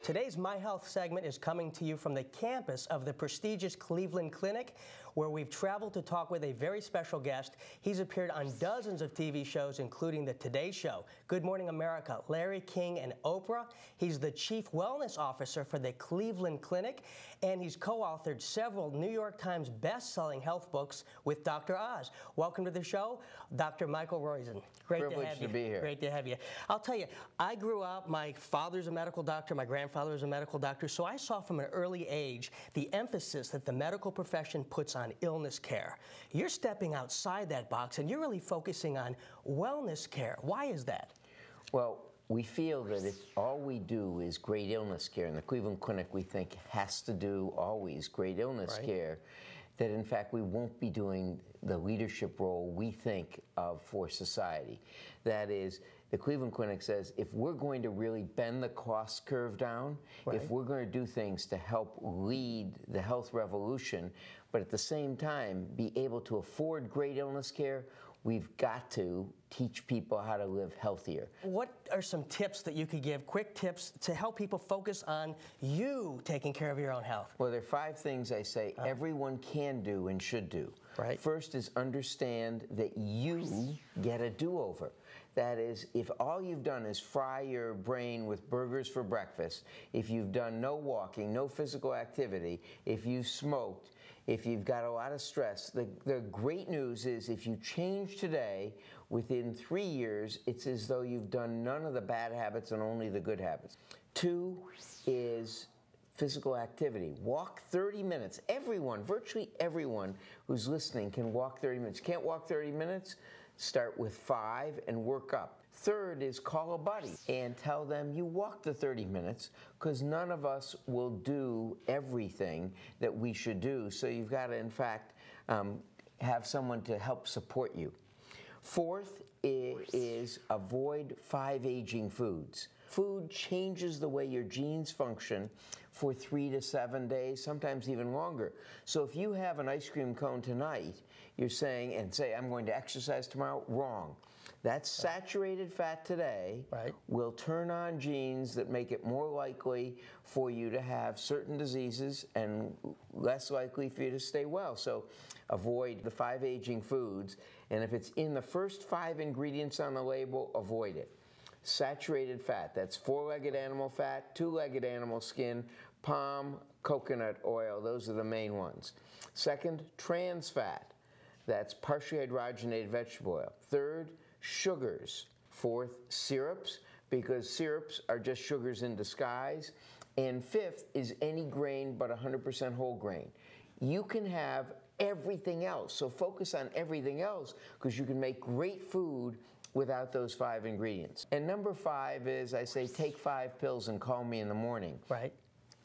Today's My Health segment is coming to you from the campus of the prestigious Cleveland Clinic, where we've traveled to talk with a very special guest. He's appeared on dozens of TV shows, including The Today Show, Good Morning America, Larry King, and Oprah. He's the Chief Wellness Officer for the Cleveland Clinic, and he's co-authored several New York Times best-selling health books with Dr. Oz. Welcome to the show, Dr. Michael Roisen. Great to have you. Be here. Great to have you. I'll tell you, I grew up, my father's a medical doctor, my grandfather was a medical doctor, so I saw from an early age the emphasis that the medical profession puts on illness care. You're stepping outside that box and you're really focusing on wellness care. Why is that? Well, we feel that if all we do is great illness care, and the Cleveland Clinic we think has to do always great illness care, that in fact we won't be doing the leadership role we think of for society. That is, the Cleveland Clinic says if we're going to really bend the cost curve down, if we're going to do things to help lead the health revolution, but at the same time be able to afford great illness care, we've got to teach people how to live healthier. What are some tips that you could give, quick tips, to help people focus on you taking care of your own health? Well, there are 5 things I say everyone can do and should do. First is understand that you get a do-over. That is, if all you've done is fry your brain with burgers for breakfast, if you've done no walking, no physical activity, if you've smoked, if you've got a lot of stress, the great news is if you change today, within 3 years, it's as though you've done none of the bad habits and only the good habits. 2 is physical activity. Walk 30 minutes. Everyone, virtually everyone who's listening can walk 30 minutes. Can't walk 30 minutes? Start with 5 and work up. Third is call a buddy and tell them you walked the 30 minutes, because none of us will do everything that we should do. So you've got to, in fact, have someone to help support you. Fourth is avoid 5 aging foods. Food changes the way your genes function for 3 to 7 days, sometimes even longer. So if you have an ice cream cone tonight, you're saying, and say, I'm going to exercise tomorrow, wrong. That saturated fat today will turn on genes that make it more likely for you to have certain diseases and less likely for you to stay well. So avoid the 5 aging foods, and if it's in the first 5 ingredients on the label, avoid it. Saturated fat, that's 4-legged animal fat, 2-legged animal skin, palm, coconut oil, those are the main ones. Second, trans fat, that's partially hydrogenated vegetable oil. Third, sugars. Fourth, syrups, because syrups are just sugars in disguise. And fifth is any grain but 100% whole grain. You can have everything else, so focus on everything else, because you can make great food without those 5 ingredients. And number 5 is, I say, take 5 pills and call me in the morning.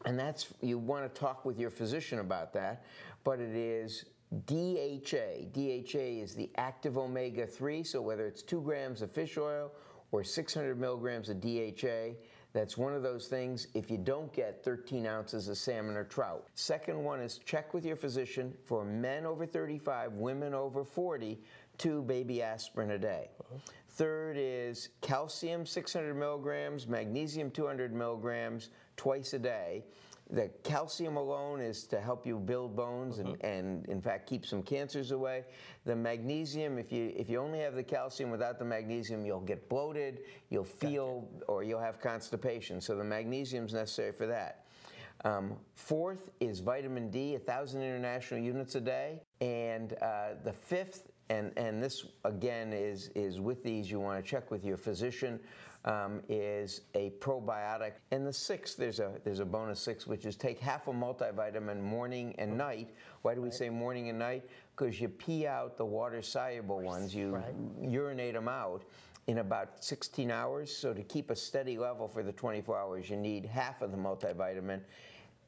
And that's, you want to talk with your physician about that, but it is DHA. DHA is the active omega-3, so whether it's 2 grams of fish oil or 600 milligrams of DHA, that's one of those things if you don't get 13 ounces of salmon or trout. Second one is check with your physician for men over 35, women over 40, 2 baby aspirin a day. Third is calcium 600 milligrams, magnesium 200 milligrams twice a day. The calcium alone is to help you build bones and in fact keep some cancers away. The magnesium, if you only have the calcium without the magnesium, you'll get bloated, you'll feel, or you'll have constipation. So the magnesium is necessary for that. Fourth is vitamin D, 1,000 international units a day. And the fifth, and this again is with these, you want to check with your physician, is a probiotic. And the sixth, there's a bonus 6, which is take half a multivitamin morning and night. Why do we say morning and night? Because you pee out the water-soluble ones, you urinate them out in about 16 hours. So to keep a steady level for the 24 hours, you need half of the multivitamin.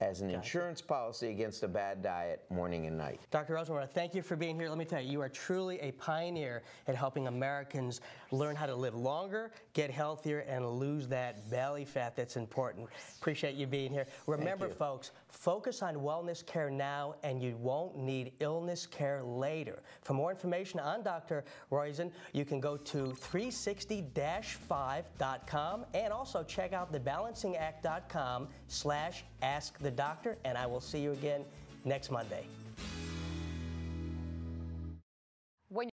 as an insurance policy against a bad diet morning and night. Dr. Roisen, I want to thank you for being here. Let me tell you, you are truly a pioneer at helping Americans learn how to live longer, get healthier, and lose that belly fat that's important. Appreciate you being here. Remember, folks, focus on wellness care now, and you won't need illness care later. For more information on Dr. Roisen, you can go to 360-5.com and also check out thebalancingact.com/askthedoctor, and I will see you again next Monday.